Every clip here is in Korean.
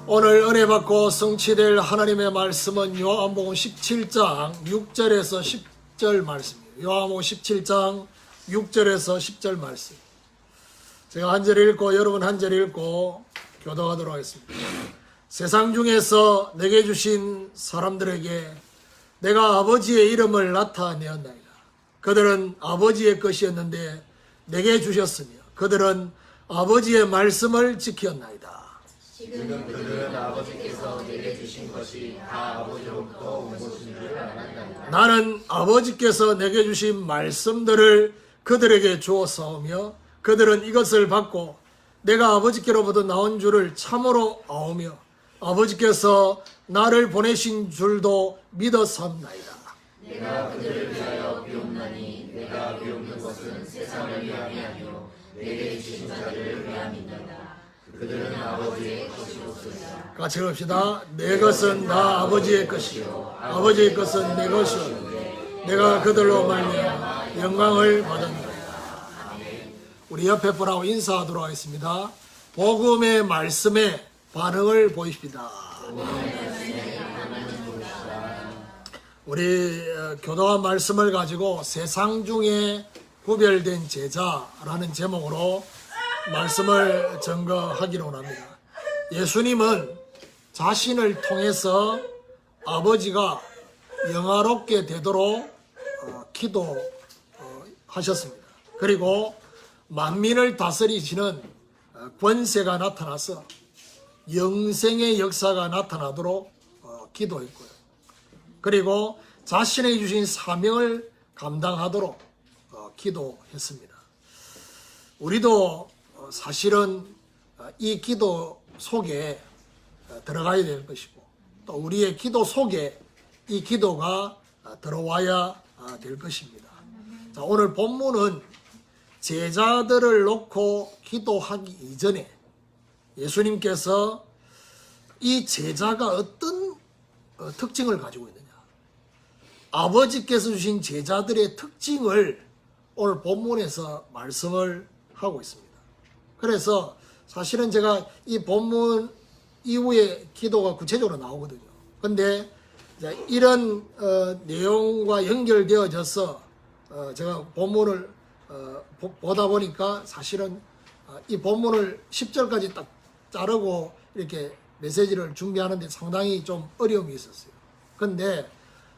오늘 은혜 받고 성취될 하나님의 말씀은 요한복음 17장 6절에서 10절 말씀입니다. 요한복음 17장 6절에서 10절 말씀. 제가 한 절 읽고 여러분 한 절 읽고 교도하도록 하겠습니다. 세상 중에서 내게 주신 사람들에게 내가 아버지의 이름을 나타내었나이다. 그들은 아버지의 것이었는데 내게 주셨으며 그들은 아버지의 말씀을 지켰나이다. 지금 그들은 아버지께서 내게 주신 것이 다 아버지로부터 온 것인 줄 알았나이다. 나는 아버지께서 내게 주신 말씀들을 그들에게 주었사오며 그들은 이것을 받고 내가 아버지께로부터 나온 줄을 참으로 아오며 아버지께서 나를 보내신 줄도 믿었사옵나이다. 내가 그들을 위하여 비옵나니 내가 비옵는 것은 세상을 위함이 아니요 내게 주신 자를 위함이니라. 그들은 아버지의 것이로소이다. 같이 읽읍시다. 내 것은 다 아버지의 것이요 아버지의 것은 내 것이요 내가 그들로 말미암아 영광을 받았나이다. 우리 옆에 분하고 인사하도록 하겠습니다. 복음의 말씀에 반응을 보이십니다. 우리 교도한 말씀을 가지고 세상 중에 구별된 제자라는 제목으로 말씀을 증거하기로 합니다. 예수님은 자신을 통해서 아버지가 영화롭게 되도록 기도하셨습니다. 그리고 만민을 다스리시는 권세가 나타나서 영생의 역사가 나타나도록 기도했고요. 그리고 자신에게 주신 사명을 감당하도록 기도했습니다. 우리도 사실은 이 기도 속에 들어가야 될 것이고 또 우리의 기도 속에 이 기도가 들어와야 될 것입니다. 자, 오늘 본문은 제자들을 놓고 기도하기 이전에 예수님께서 이 제자가 어떤 특징을 가지고 있느냐, 아버지께서 주신 제자들의 특징을 오늘 본문에서 말씀을 하고 있습니다. 그래서 사실은 제가 이 본문 이후에 기도가 구체적으로 나오거든요. 근데 이런 내용과 연결되어져서 제가 본문을 보다 보니까 사실은 이 본문을 10절까지 딱 자르고 이렇게 메시지를 준비하는데 상당히 좀 어려움이 있었어요. 근데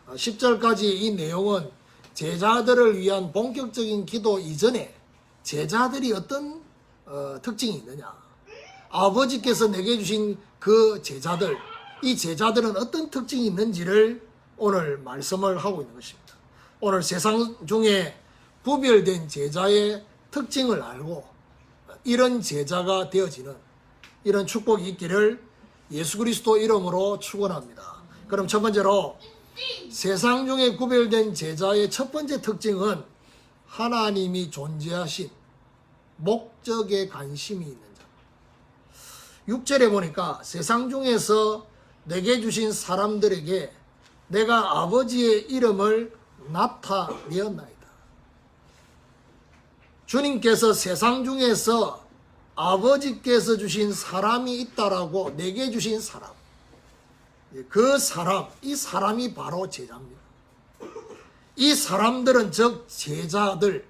10절까지 이 내용은 제자들을 위한 본격적인 기도 이전에 제자들이 어떤 특징이 있느냐, 아버지께서 내게 주신 그 제자들, 이 제자들은 어떤 특징이 있는지를 오늘 말씀을 하고 있는 것입니다. 오늘 세상 중에 구별된 제자의 특징을 알고 이런 제자가 되어지는 이런 축복이 있기를 예수 그리스도 이름으로 축원합니다. 그럼 첫 번째로 세상 중에 구별된 제자의 첫 번째 특징은 하나님이 존재하신 목적에 관심이 있는 자. 6절에 보니까 세상 중에서 내게 주신 사람들에게 내가 아버지의 이름을 나타내었나이다. 주님께서 세상 중에서 아버지께서 주신 사람이 있다라고 내게 주신 사람, 그 사람, 이 사람이 바로 제자입니다. 이 사람들은 즉 제자들,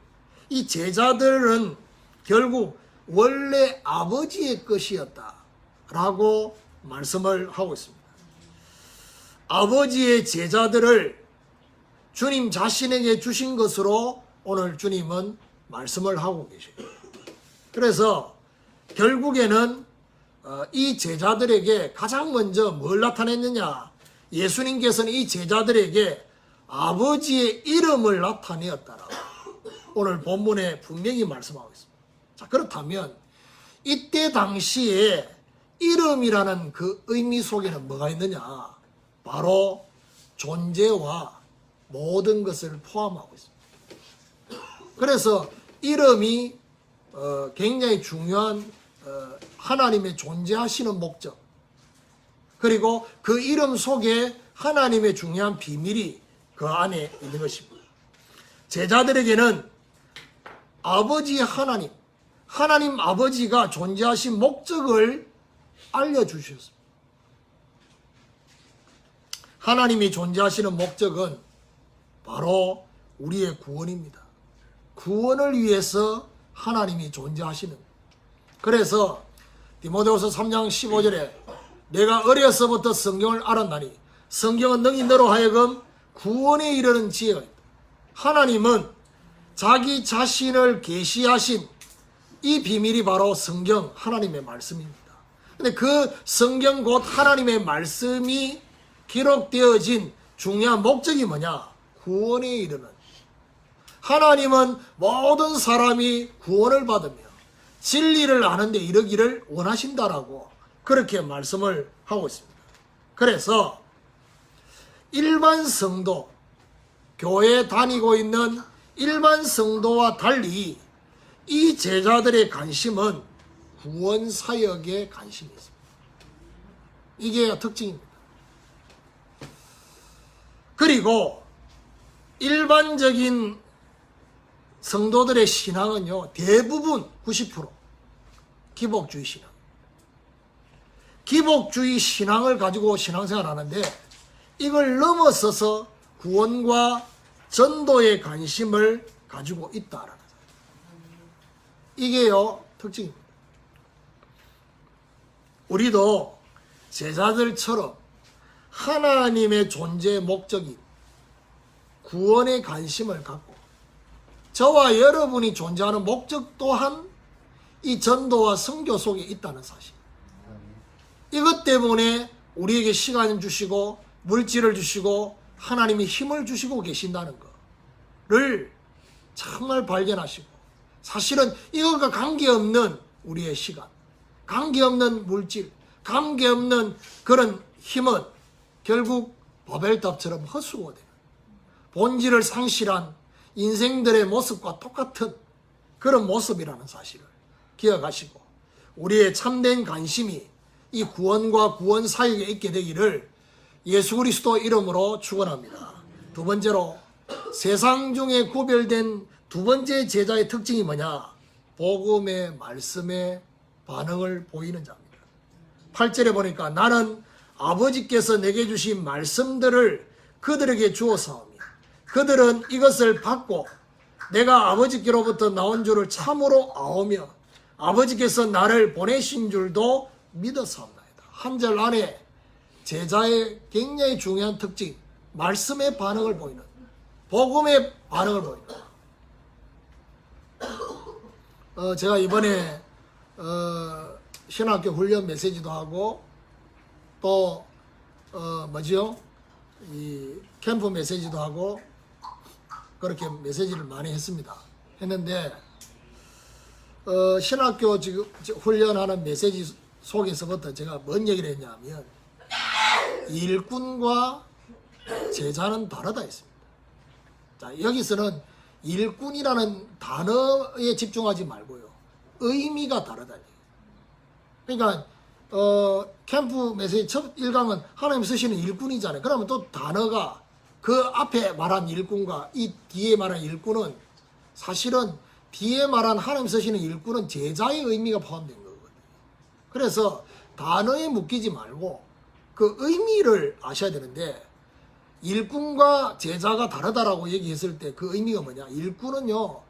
이 제자들은 결국 원래 아버지의 것이었다라고 말씀을 하고 있습니다. 아버지의 제자들을 주님 자신에게 주신 것으로 오늘 주님은 말씀을 하고 계셔요. 그래서 결국에는 이 제자들에게 가장 먼저 뭘 나타냈느냐, 예수님께서는 이 제자들에게 아버지의 이름을 나타내었다라고 오늘 본문에 분명히 말씀하고 있습니다. 자, 그렇다면 이때 당시에 이름이라는 그 의미 속에는 뭐가 있느냐, 바로 존재와 모든 것을 포함하고 있습니다. 그래서 이름이 굉장히 중요한 하나님의 존재하시는 목적, 그리고 그 이름 속에 하나님의 중요한 비밀이 그 안에 있는 것입니다. 제자들에게는 아버지 하나님 아버지가 존재하신 목적을 알려주셨습니다. 하나님이 존재하시는 목적은 바로 우리의 구원입니다. 구원을 위해서 하나님이 존재하시는 거예요. 그래서 디모데후서 3장 15절에 내가 어려서부터 성경을 알았나니 성경은 능히 너로 하여금 구원에 이르는 지혜가 있다. 하나님은 자기 자신을 계시하신 이 비밀이 바로 성경, 하나님의 말씀입니다. 근데 그 성경 곧 하나님의 말씀이 기록되어진 중요한 목적이 뭐냐? 구원에 이르는. 하나님은 모든 사람이 구원을 받으며 진리를 아는데 이르기를 원하신다라고 그렇게 말씀을 하고 있습니다. 그래서 일반 성도, 교회 다니고 있는 일반 성도와 달리 이 제자들의 관심은 구원 사역에 관심이 있습니다. 이게 특징입니다. 그리고 일반적인 성도들의 신앙은요, 대부분 90% 기복주의 신앙. 기복주의 신앙을 가지고 신앙생활 하는데 이걸 넘어서서 구원과 전도의 관심을 가지고 있다라는 거예요. 이게요, 특징입니다. 우리도 제자들처럼 하나님의 존재 목적인 구원에 관심을 갖고 저와 여러분이 존재하는 목적 또한 이 전도와 선교 속에 있다는 사실. 이것 때문에 우리에게 시간을 주시고 물질을 주시고 하나님이 힘을 주시고 계신다는 거를 정말 발견하시고, 사실은 이것과 관계없는 우리의 시간, 관계없는 물질, 관계없는 그런 힘은 결국 바벨탑처럼 헛수고 되는 본질을 상실한 인생들의 모습과 똑같은 그런 모습이라는 사실을 기억하시고 우리의 참된 관심이 이 구원과 구원 사역에 있게 되기를 예수 그리스도 이름으로 축원합니다. 두 번째로 세상 중에 구별된 두 번째 제자의 특징이 뭐냐? 복음의 말씀에 반응을 보이는 자입니다. 8절에 보니까 나는 아버지께서 내게 주신 말씀들을 그들에게 주었사오며 그들은 이것을 받고 내가 아버지께로부터 나온 줄을 참으로 아오며 아버지께서 나를 보내신 줄도 믿었사옵나이다. 한 절 안에 제자의 굉장히 중요한 특징, 말씀의 반응을 보이는, 복음의 반응을 보이는. 제가 이번에 신학교 훈련 메시지도 하고 또 이 캠프 메시지도 하고 그렇게 메시지를 많이 했는데 신학교 지금 훈련하는 메시지 속에서부터 제가 뭔 얘기를 했냐면 일꾼과 제자는 다르다 했습니다. 자, 여기서는 일꾼이라는 단어에 집중하지 말고요, 의미가 다르다. 그러니까 캠프 메시지 첫 1강은 하나님 쓰시는 일꾼이잖아요. 그러면 또 단어가 그 앞에 말한 일꾼과 이 뒤에 말한 일꾼은 사실은 뒤에 말한 하나님 쓰시는 일꾼은 제자의 의미가 포함된 거거든요. 그래서 단어에 묶이지 말고 그 의미를 아셔야 되는데, 일꾼과 제자가 다르다라고 얘기했을 때 그 의미가 뭐냐? 일꾼은요,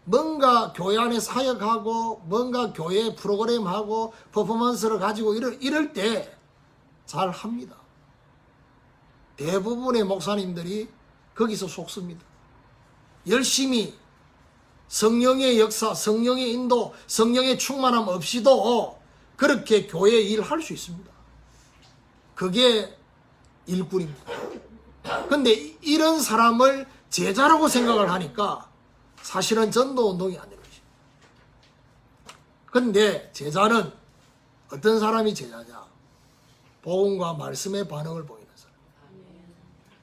뭔가 교회 안에 사역하고 뭔가 교회 프로그램하고 퍼포먼스를 가지고 이럴 때 잘 합니다. 대부분의 목사님들이 거기서 속습니다. 열심히 성령의 역사, 성령의 인도, 성령의 충만함 없이도 그렇게 교회 일할 수 있습니다. 그게 일꾼입니다. 근데 이런 사람을 제자라고 생각을 하니까 사실은 전도 운동이 안 되는 것입니다. 근데 제자는 어떤 사람이 제자냐? 복음과 말씀의 반응을 보이는 사람.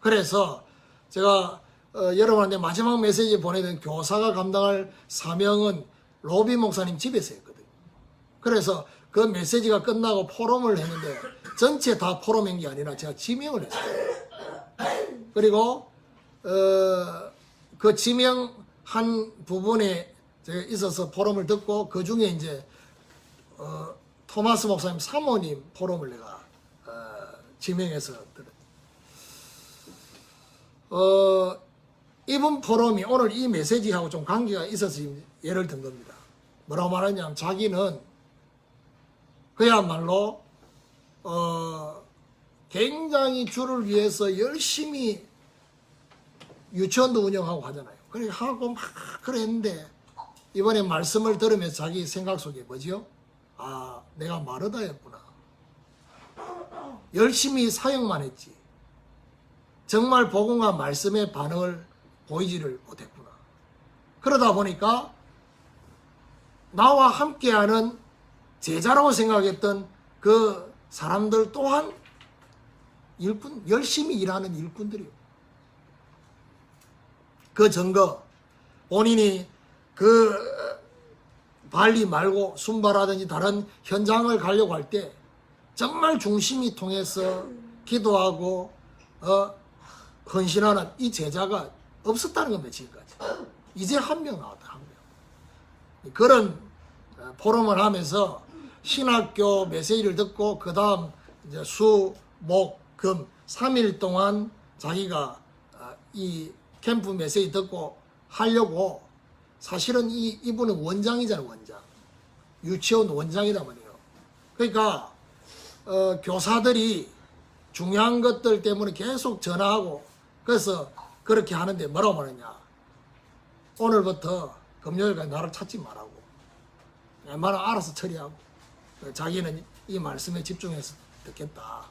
그래서 제가 여러분한테 마지막 메시지 보내던 교사가 감당할 사명은 로비 목사님 집에서 했거든요. 그래서 그 메시지가 끝나고 포럼을 했는데 전체 다 포럼인 게 아니라 제가 지명을 했어요. 그리고 그 지명한 부분에 제가 있어서 포럼을 듣고 그 중에 이제 토마스 목사님 사모님 포럼을 내가 지명해서 들었어요. 이번 포럼이 오늘 이 메시지하고 좀 관계가 있어서 예를 든 겁니다. 뭐라고 말하냐면 자기는 그야말로 굉장히 주를 위해서 열심히 유치원도 운영하고 하잖아요. 그렇게 하고 막 그랬는데 이번에 말씀을 들으면서 자기 생각 속에 뭐지요? 아, 내가 마르다였구나. 열심히 사역만 했지. 정말 복음과 말씀의 반응을 보이지를 못했구나. 그러다 보니까 나와 함께하는 제자라고 생각했던 그 사람들 또한 일꾼, 열심히 일하는 일꾼들이요. 그 증거, 본인이 그 발리 말고 순바라든지 다른 현장을 가려고 할 때 정말 중심이 통해서 기도하고 헌신하는 이 제자가 없었다는 겁니다. 지금까지. 이제 한 명 나왔다. 한 명. 그런 포럼을 하면서 신학교 메시지를 듣고 그 다음 이제 수, 목, 금 3일 동안 자기가 이 캠프 메시지 듣고 하려고 사실은 이분은 원장이잖아요. 원장. 유치원 원장이다 말이에요. 그러니까 교사들이 중요한 것들 때문에 계속 전화하고 그래서 그렇게 하는데 뭐라고 말하냐. 오늘부터 금요일까지 나를 찾지 말라고. 웬만하면 알아서 처리하고 자기는 이 말씀에 집중해서 듣겠다.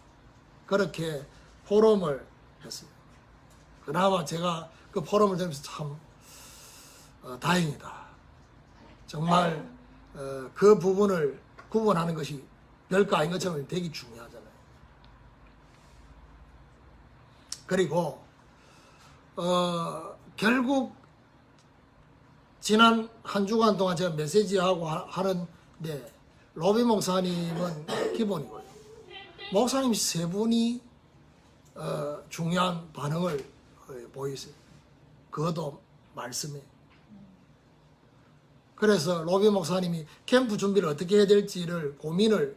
그렇게 포럼을 했습니다. 그나마 제가 그 포럼을 들으면서 참 다행이다. 정말 그 부분을 구분하는 것이 별거 아닌 것처럼 되게 중요하잖아요. 그리고 결국 지난 한 주간 동안 제가 메시지하고 하는데 로비 목사님은 기본이고요. 목사님 세 분이 중요한 반응을 보이세요. 그것도 말씀에. 그래서 로비 목사님이 캠프 준비를 어떻게 해야 될지를 고민을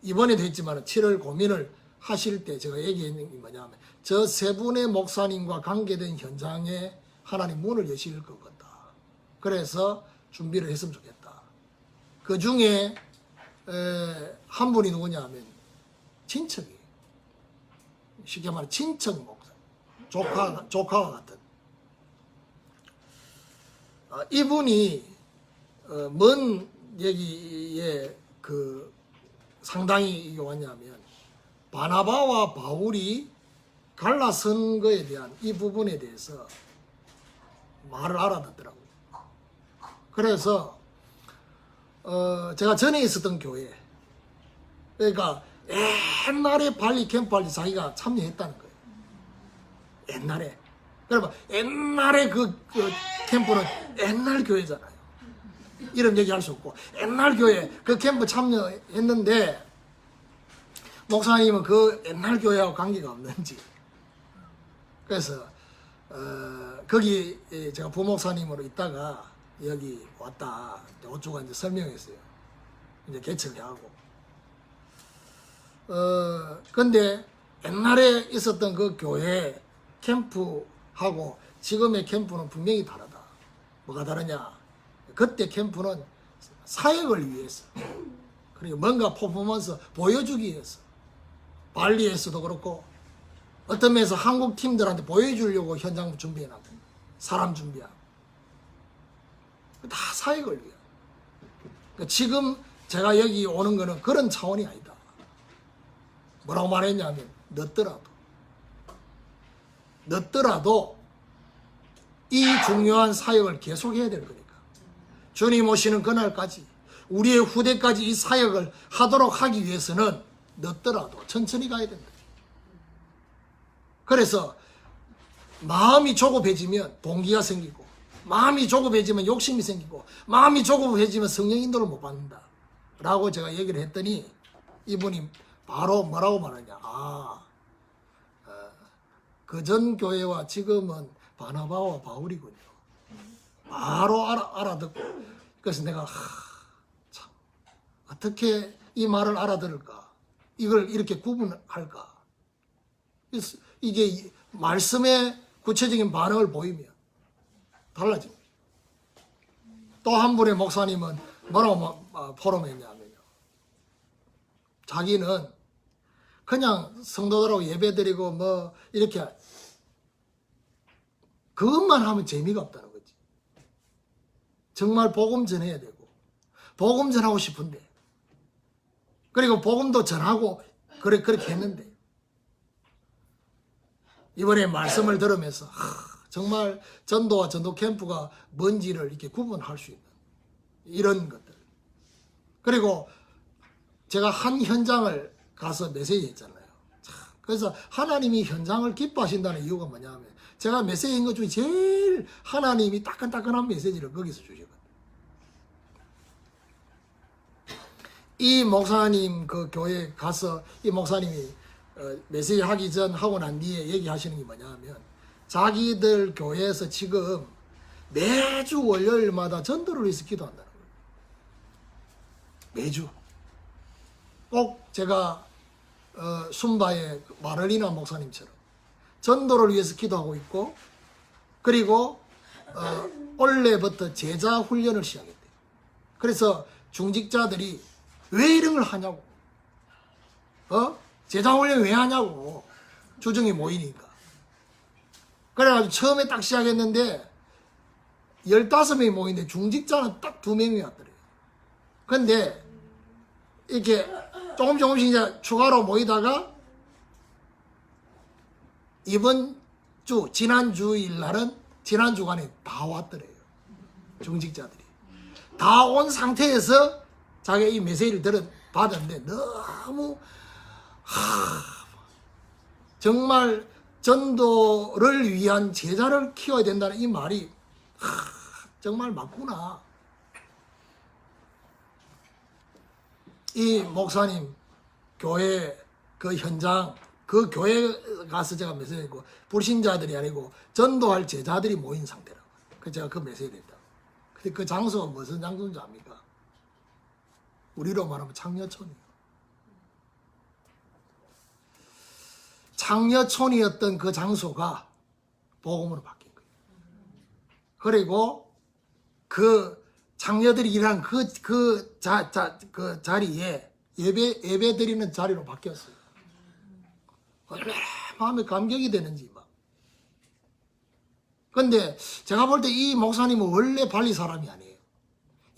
이번에도 했지만 7월 고민을 하실 때 제가 얘기했는 게 뭐냐면 저 세 분의 목사님과 관계된 현장에 하나님 문을 여실 것 같다. 그래서 준비를 했으면 좋겠다. 그 중에 한 분이 누구냐 하면 친척이에요. 쉽게 말해 친척 목사. 조카와 같은. 이분이 뭔 얘기에 그 상당히 이게 왔냐면 바나바와 바울이 갈라선 거에 대한 이 부분에 대해서 말을 알아듣더라고요. 그래서 제가 전에 있었던 교회 그러니까 옛날에 발리 캠프 할 때 자기가 참여했다는 거예요. 옛날에. 그러면 옛날에 그 캠프는 옛날 교회잖아요. 이런 얘기할 수 없고 옛날 교회 그 캠프 참여했는데 목사님은 그 옛날 교회하고 관계가 없는지 그래서 거기 제가 부목사님으로 있다가 여기 왔다 5주간 이제 설명했어요. 이제 개척하고 근데 옛날에 있었던 그 교회 캠프하고 지금의 캠프는 분명히 다르다. 뭐가 다르냐? 그때 캠프는 사역을 위해서 그리고 뭔가 퍼포먼스 보여주기 위해서 발리에서도 그렇고 어떤 면에서 한국 팀들한테 보여주려고 현장 준비해놨고 사람 준비하고 다 사역을 위해. 그러니까 지금 제가 여기 오는 거는 그런 차원이 아니다. 뭐라고 말했냐면 늦더라도 이 중요한 사역을 계속해야 될 거니까 주님 오시는 그날까지 우리의 후대까지 이 사역을 하도록 하기 위해서는 늦더라도 천천히 가야 된다. 그래서 마음이 조급해지면 동기가 생기고 마음이 조급해지면 욕심이 생기고 마음이 조급해지면 성령 인도를 못 받는다 라고 제가 얘기를 했더니 이분이 바로 뭐라고 말하냐. 그전 교회와 지금은 바나바와 바울이군요. 바로 알아듣고 그래서 내가 참 어떻게 이 말을 알아들을까? 이걸 이렇게 구분할까? 이게 말씀의 구체적인 반응을 보이면 달라집니다. 또 한 분의 목사님은 뭐라고 포럼했냐면요. 자기는 그냥 성도들하고 예배드리고 뭐 이렇게 그것만 하면 재미가 없다는 거지. 정말 복음 전해야 되고 복음 전하고 싶은데 그리고 복음도 전하고 그렇게 했는데 이번에 말씀을 들으면서 정말 전도와 전도 캠프가 뭔지를 이렇게 구분할 수 있는 이런 것들. 그리고 제가 한 현장을 가서 메시지 했잖아요. 그래서 하나님이 현장을 기뻐하신다는 이유가 뭐냐면 제가 메시지인 것 중에 제일 하나님이 따끈따끈한 메시지를 거기서 주시거든요. 이 목사님 그 교회에 가서 이 목사님이 메시지 하기 전 하고 난 뒤에 얘기하시는 게 뭐냐면 자기들 교회에서 지금 매주 월요일마다 전도를 위해서 기도한다는 거예요. 매주. 꼭 제가 순바의 마를리나 목사님처럼 전도를 위해서 기도하고 있고 그리고 올해부터 제자 훈련을 시작했대요. 그래서 중직자들이 왜 이런 걸 하냐고. 제자 훈련 왜 하냐고. 주중에 모이니까. 그래가지고 처음에 딱 시작했는데 15명이 모이는데 중직자는 딱 2명이 왔더래요. 근데 이렇게 조금씩 이제 추가로 모이다가 이번 주, 지난 주일 날은 지난 주간에 다 왔더래요. 중직자들이. 다 온 상태에서 자기가 이 메시지를 받았는데 너무 정말 전도를 위한 제자를 키워야 된다는 이 말이 정말 맞구나. 이 목사님 교회 그 현장 그 교회 가서 제가 메시지했고 불신자들이 아니고 전도할 제자들이 모인 상태라고. 그래서 제가 그 메시지를 했다. 근데 그 장소가 무슨 장소인지 압니까? 우리로 말하면 창녀촌이에요. 창녀촌이었던 그 장소가 복음으로 바뀐 거예요. 그리고 그 창녀들이 일하는 그 자리에 예배 드리는 자리로 바뀌었어요. 얼마나 마음에 감격이 되는지 막. 근데 제가 볼 때 이 목사님은 원래 발리 사람이 아니에요.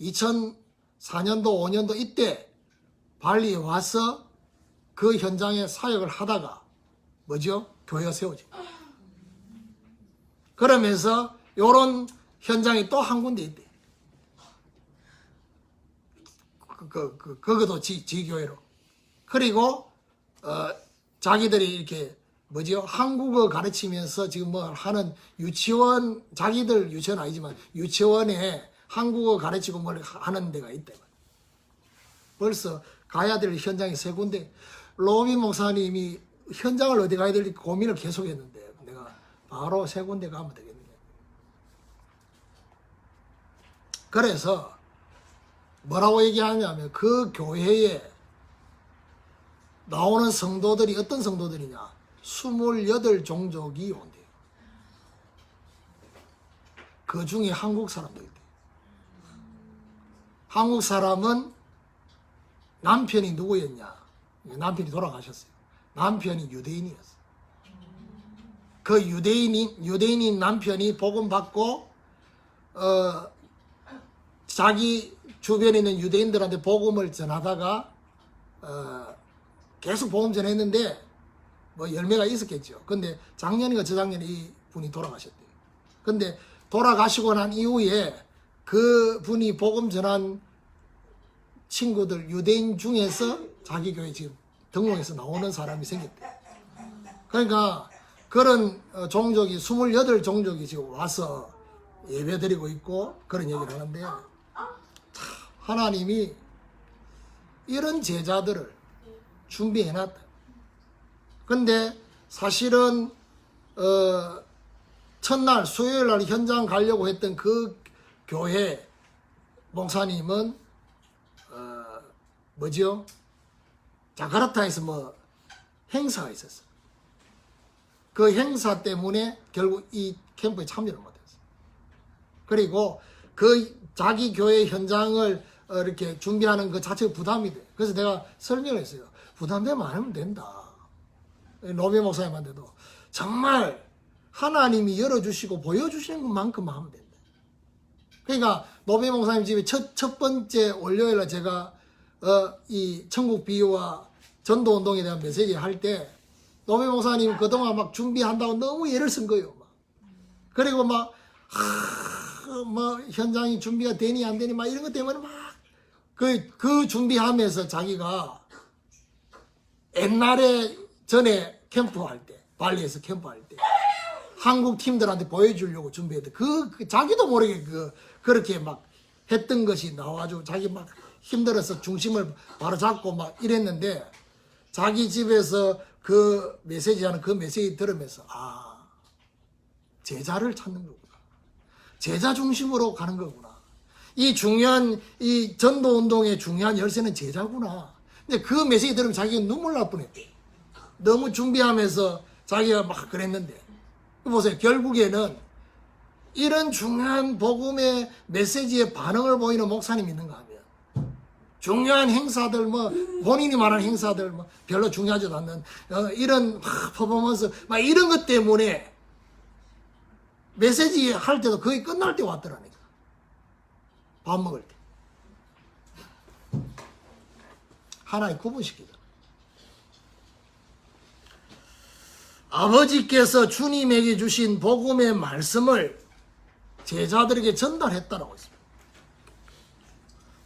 2004년도 5년도 이때 발리에 와서 그 현장에 사역을 하다가 뭐죠? 교회가 세워지. 그러면서 요런 현장이 또 한 군데 있대. 그것도 지교회로. 그리고 자기들이 이렇게 뭐지요? 한국어 가르치면서 지금 뭐 하는 유치원, 자기들 유치원 아니지만 유치원에 한국어 가르치고 뭘 하는 데가 있대. 벌써 가야 될 현장이 3군데. 로비 목사님이 현장을 어디 가야 될지 고민을 계속 했는데 내가 바로 3군데 가면 되겠네. 그래서 뭐라고 얘기하냐면 그 교회에 나오는 성도들이 어떤 성도들이냐? 28종족이 온대요. 그 중에 한국 사람도 있대요. 한국 사람은 남편이 누구였냐? 남편이 돌아가셨어요. 남편이 유대인이었어요. 그 유대인인 남편이 복음 받고 자기 주변에 있는 유대인들한테 복음을 전하다가 계속 복음 전했는데 뭐 열매가 있었겠죠. 근데 작년인가 저작년에 이 분이 돌아가셨대요. 근데 돌아가시고 난 이후에 그 분이 복음 전한 친구들 유대인 중에서 자기 교회 지금 등록해서 나오는 사람이 생겼대요. 그러니까 그런 종족이 28종족이 지금 와서 예배드리고 있고 그런 얘기를 하는데 하나님이 이런 제자들을 준비해놨다. 근데 사실은 첫날 수요일날 현장 가려고 했던 그 교회 목사님은 뭐죠? 자카르타에서 뭐 행사가 있었어. 그 행사 때문에 결국 이 캠프에 참여를 못했어요. 그리고 그 자기 교회 현장을 이렇게 준비하는 그 자체가 부담이 돼. 그래서 내가 설명을 했어요. 부담되면 안 하면 된다. 노비 목사님한테도 정말 하나님이 열어주시고 보여주시는 것만큼 하면 된다. 그러니까 노비 목사님 집에 첫 번째 월요일에 제가 이 천국 비유와 전도 운동에 대한 메시지 할 때 노비 목사님 그동안 막 준비한다고 너무 애를 쓴 거예요. 막. 그리고 막 현장이 준비가 되니 안 되니 막 이런 것 때문에 막 그 준비하면서 자기가 옛날에 전에 캠프할 때 발리에서 캠프할 때 한국 팀들한테 보여주려고 준비했대. 자기도 모르게 그렇게 막 했던 것이 나와가지고 자기 막 힘들어서 중심을 바로 잡고 막 이랬는데 자기 집에서 그 메시지 하는 그 메시지 들으면서 제자를 찾는 거구나. 제자 중심으로 가는 거구나. 이 중요한 이 전도 운동의 중요한 열쇠는 제자구나. 근데 그 메시지 들으면 자기가 눈물 날 뻔했대. 너무 준비하면서 자기가 막 그랬는데 보세요. 결국에는 이런 중요한 복음의 메시지에 반응을 보이는 목사님이 있는가 하면 중요한 행사들 본인이 말하는 행사들 별로 중요하지도 않는 이런 퍼포먼스 막 이런 것 때문에 메시지 할 때도 거의 끝날 때 왔더라니까. 밥 먹을 때 하나의 구분시키더라. 아버지께서 주님에게 주신 복음의 말씀을 제자들에게 전달했다라고 했습니다.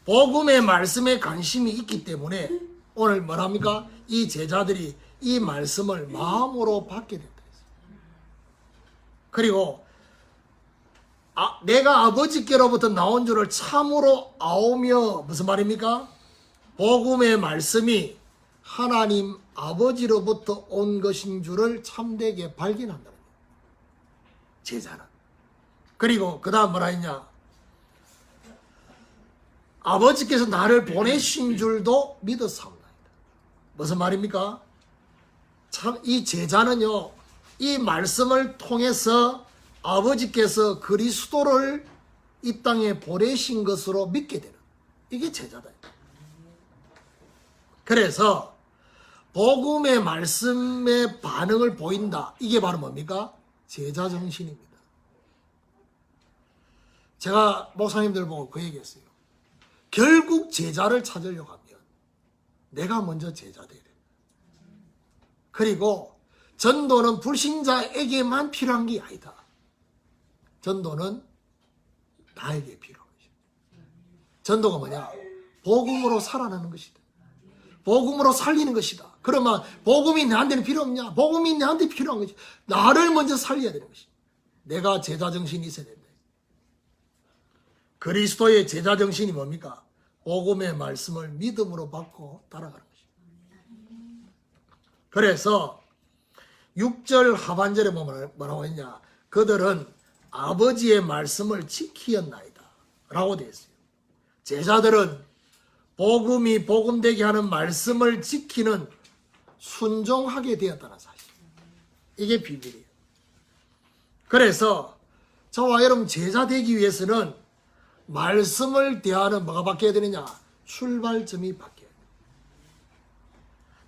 복음의 말씀에 관심이 있기 때문에 오늘 뭐랍니까? 이 제자들이 이 말씀을 마음으로 받게 됐다 했습니다. 그리고 내가 아버지께로부터 나온 줄을 참으로 아오며 무슨 말입니까? 복음의 말씀이 하나님 아버지로부터 온 것인 줄을 참되게 발견한다는 거예요. 제자는. 그리고 그 다음 뭐라 했냐? 아버지께서 나를 보내신 줄도 믿었사옵나이다. 무슨 말입니까? 참 이 제자는요, 이 말씀을 통해서 아버지께서 그리스도를 이 땅에 보내신 것으로 믿게 되는 이게 제자다. 그래서 복음의 말씀에 반응을 보인다. 이게 바로 뭡니까? 제자 정신입니다. 제가 목사님들 보고 그 얘기했어요. 결국 제자를 찾으려고 하면 내가 먼저 제자 되야 돼. 그리고 전도는 불신자에게만 필요한 게 아니다. 전도는 나에게 필요한 것이다. 전도가 뭐냐? 복음으로 살아나는 것이다. 복음으로 살리는 것이다. 그러면 복음이 나한테는 필요 없냐? 복음이 나한테 필요한 것이다. 나를 먼저 살려야 되는 것이다. 내가 제자 정신이 있어야 된다. 그리스도의 제자 정신이 뭡니까? 복음의 말씀을 믿음으로 받고 따라가는 것이다. 그래서 6절 하반절에 뭐라고 했냐? 그들은 아버지의 말씀을 지키었나이다 라고 되어 있어요. 제자들은 복음이 복음되게 하는 말씀을 지키는 순종하게 되었다는 사실. 이게 비밀이에요. 그래서 저와 여러분 제자 되기 위해서는 말씀을 대하는 뭐가 바뀌어야 되느냐? 출발점이 바뀌어야 돼요.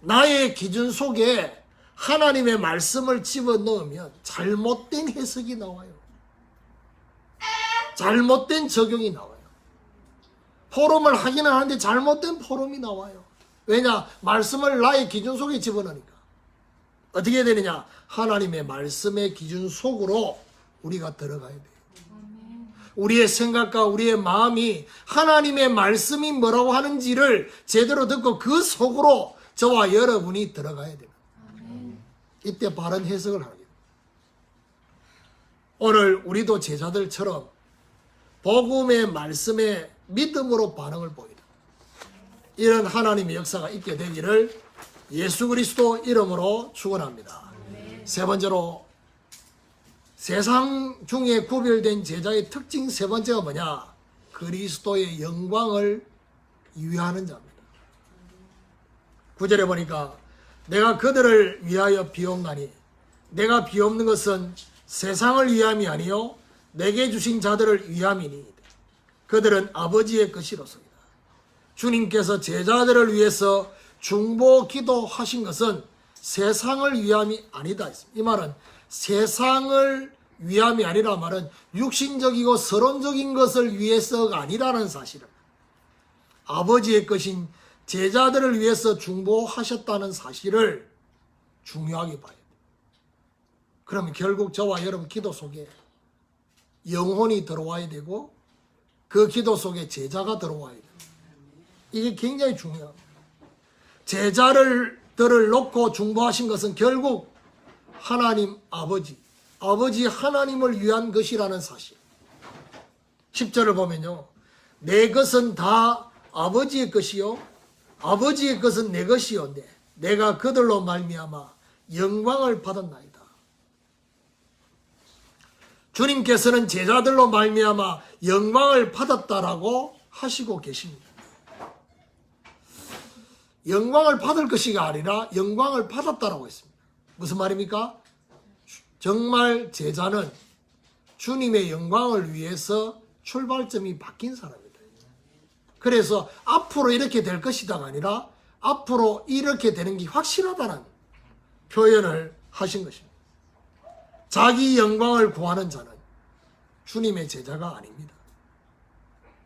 나의 기준 속에 하나님의 말씀을 집어넣으면 잘못된 해석이 나와요. 잘못된 적용이 나와요. 포럼을 하기는 하는데 잘못된 포럼이 나와요. 왜냐? 말씀을 나의 기준 속에 집어넣으니까. 어떻게 해야 되느냐? 하나님의 말씀의 기준 속으로 우리가 들어가야 돼요. 우리의 생각과 우리의 마음이 하나님의 말씀이 뭐라고 하는지를 제대로 듣고 그 속으로 저와 여러분이 들어가야 돼요. 이때 바른 해석을 하게 됩니다. 오늘 우리도 제자들처럼 복음의 말씀에 믿음으로 반응을 보이는 이런 하나님의 역사가 있게 되기를 예수 그리스도 이름으로 축원합니다. 세 번째로 세상 중에 구별된 제자의 특징 세 번째가 뭐냐? 그리스도의 영광을 위하는 자입니다. 9절에 보니까 내가 그들을 위하여 비옵나니 내가 비옵는 것은 세상을 위함이 아니요 내게 주신 자들을 위함이니 그들은 아버지의 것이로소이다. 주님께서 제자들을 위해서 중보 기도하신 것은 세상을 위함이 아니다. 이 말은 세상을 위함이 아니라 말은 육신적이고 서론적인 것을 위해서가 아니라는 사실을, 아버지의 것인 제자들을 위해서 중보하셨다는 사실을 중요하게 봐야 돼요. 그러면 결국 저와 여러분 기도 속에 영혼이 들어와야 되고 그 기도 속에 제자가 들어와야 돼요. 이게 굉장히 중요합니다. 제자들을 놓고 중보하신 것은 결국 하나님 아버지 하나님을 위한 것이라는 사실. 10절을 보면요, 내 것은 다 아버지의 것이요 아버지의 것은 내 것이요 내가 그들로 말미암아 영광을 받았나이다. 주님께서는 제자들로 말미암아 영광을 받았다라고 하시고 계십니다. 영광을 받을 것이가 아니라 영광을 받았다라고 했습니다. 무슨 말입니까? 정말 제자는 주님의 영광을 위해서 출발점이 바뀐 사람이다. 그래서 앞으로 이렇게 될 것이다가 아니라 앞으로 이렇게 되는 게 확실하다는 표현을 하신 것입니다. 자기 영광을 구하는 자는 주님의 제자가 아닙니다.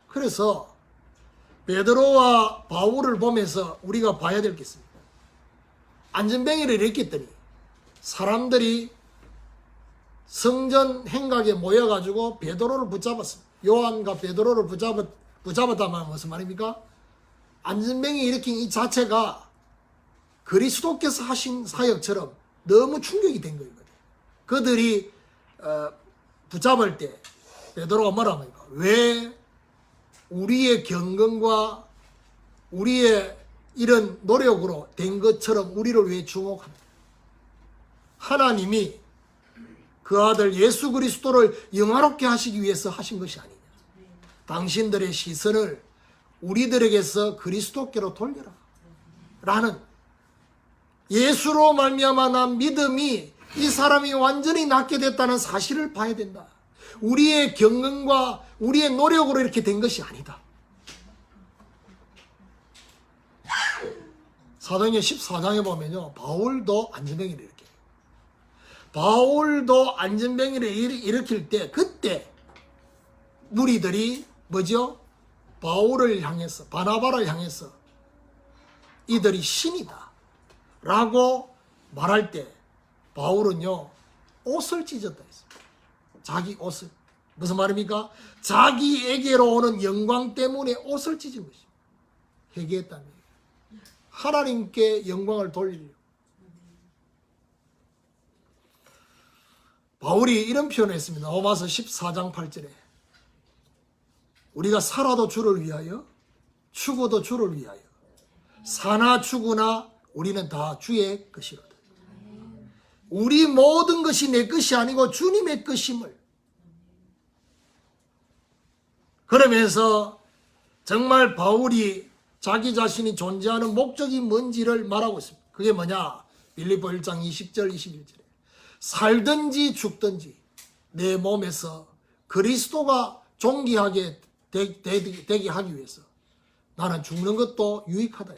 그래서 베드로와 바울을 보면서 우리가 봐야 될 게 있습니다. 안전뱅이를 일으켰더니 사람들이 성전 행각에 모여가지고 베드로를 붙잡았습니다. 요한과 베드로를 붙잡았다면 무슨 말입니까? 안전뱅이 일으킨 이 자체가 그리스도께서 하신 사역처럼 너무 충격이 된 거예요. 그들이 붙잡을 때 베드로가 뭐라 합니까? 왜 우리의 경건과 우리의 이런 노력으로 된 것처럼 우리를 왜 주목합니까? 하나님이 그 아들 예수 그리스도를 영화롭게 하시기 위해서 하신 것이 아니냐. 당신들의 시선을 우리들에게서 그리스도께로 돌려라 라는, 예수로 말미암아 난 믿음이 이 사람이 완전히 낫게 됐다는 사실을 봐야 된다. 우리의 경건과 우리의 노력으로 이렇게 된 것이 아니다. 사도행전 14장에 보면요, 바울도 안전뱅이를 일으켜요. 바울도 안전뱅이를 일으킬 때 그때 무리들이 뭐죠? 바울을 향해서, 바나바를 향해서 이들이 신이다 라고 말할 때 바울은요 옷을 찢었다 했어요. 자기 옷을. 무슨 말입니까? 자기에게로 오는 영광 때문에 옷을 찢은 것입니다. 회개했다는 얘기예요. 하나님께 영광을 돌리려고. 바울이 이런 표현을 했습니다. 로마서 14장 8절에 우리가 살아도 주를 위하여 죽어도 주를 위하여 사나 죽으나 우리는 다 주의 것이로다. 우리 모든 것이 내 것이 아니고 주님의 것임을. 그러면서 정말 바울이 자기 자신이 존재하는 목적이 뭔지를 말하고 있습니다. 그게 뭐냐? 빌립보 1장 20절 21절에 살든지 죽든지 내 몸에서 그리스도가 존귀하게 되게 하기 위해서 나는 죽는 것도 유익하다.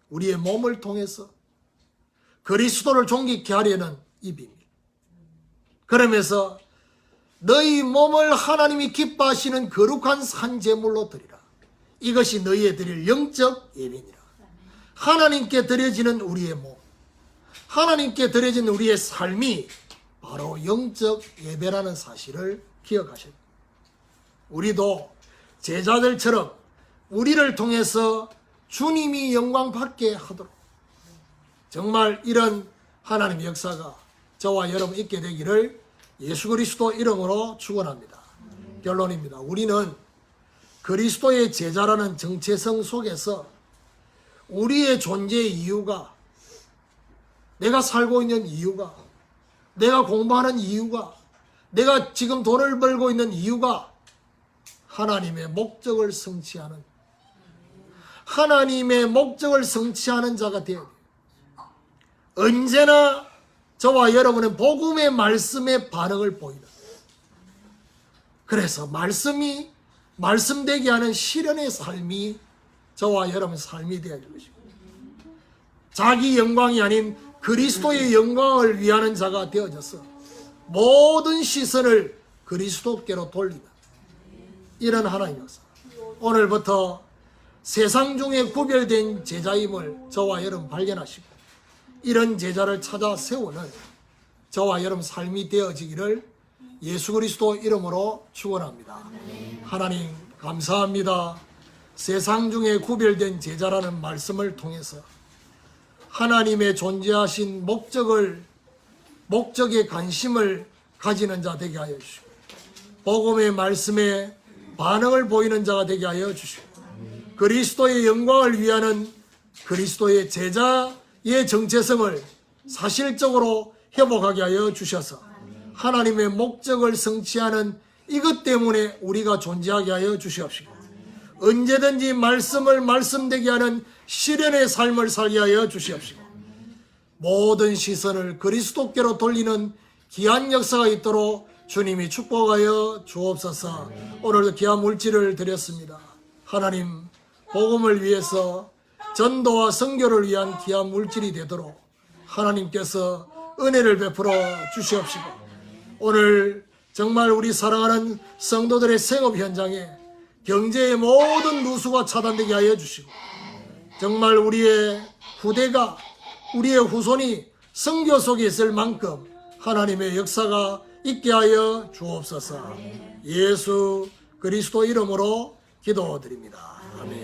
우리의 몸을 통해서 그리스도를 존귀케 하려는 이 비밀. 그러면서 너희 몸을 하나님이 기뻐하시는 거룩한 산제물로 드리라. 이것이 너희에 드릴 영적 예배니라. 하나님께 드려지는 우리의 몸, 하나님께 드려진 우리의 삶이 바로 영적 예배라는 사실을 기억하셔야 됩니다. 우리도 제자들처럼 우리를 통해서 주님이 영광 받게 하도록 정말 이런 하나님의 역사가 저와 여러분 있게 되기를 예수 그리스도 이름으로 축원합니다. 결론입니다. 우리는 그리스도의 제자라는 정체성 속에서 우리의 존재의 이유가, 내가 살고 있는 이유가, 내가 공부하는 이유가, 내가 지금 돈을 벌고 있는 이유가 하나님의 목적을 성취하는, 하나님의 목적을 성취하는 자가 되어야 돼요. 언제나 저와 여러분은 복음의 말씀에 반응을 보이는, 그래서 말씀되게 하는 실현의 삶이 저와 여러분 삶이 되어야 될 것입니다. 자기 영광이 아닌 그리스도의 영광을 위하는 자가 되어져서 모든 시선을 그리스도께로 돌리는 이런 하나님의 역사. 오늘부터 세상 중에 구별된 제자임을 저와 여러분 발견하시고 이런 제자를 찾아 세우는 저와 여러분 삶이 되어지기를 예수 그리스도 이름으로 축원합니다. 하나님 감사합니다. 세상 중에 구별된 제자라는 말씀을 통해서 하나님의 존재하신 목적에 관심을 가지는 자 되게 하여 주시고 복음의 말씀에 반응을 보이는 자가 되게 하여 주시고 그리스도의 영광을 위하는 그리스도의 제자의 정체성을 사실적으로 회복하게 하여 주셔서 하나님의 목적을 성취하는 이것 때문에 우리가 존재하게 하여 주시옵시고 언제든지 말씀을 말씀되게 하는 실현의 삶을 살게 하여 주시옵시고 모든 시선을 그리스도께로 돌리는 귀한 역사가 있도록 주님이 축복하여 주옵소서. 오늘도 귀한 물질을 드렸습니다. 하나님 복음을 위해서 전도와 선교를 위한 귀한 물질이 되도록 하나님께서 은혜를 베풀어 주시옵시고 오늘 정말 우리 사랑하는 성도들의 생업 현장에 경제의 모든 누수가 차단되게 하여 주시고 정말 우리의 후대가 우리의 후손이 선교 속에 있을 만큼 하나님의 역사가 있게 하여 주옵소서. 예수 그리스도 이름으로 기도드립니다. 아멘.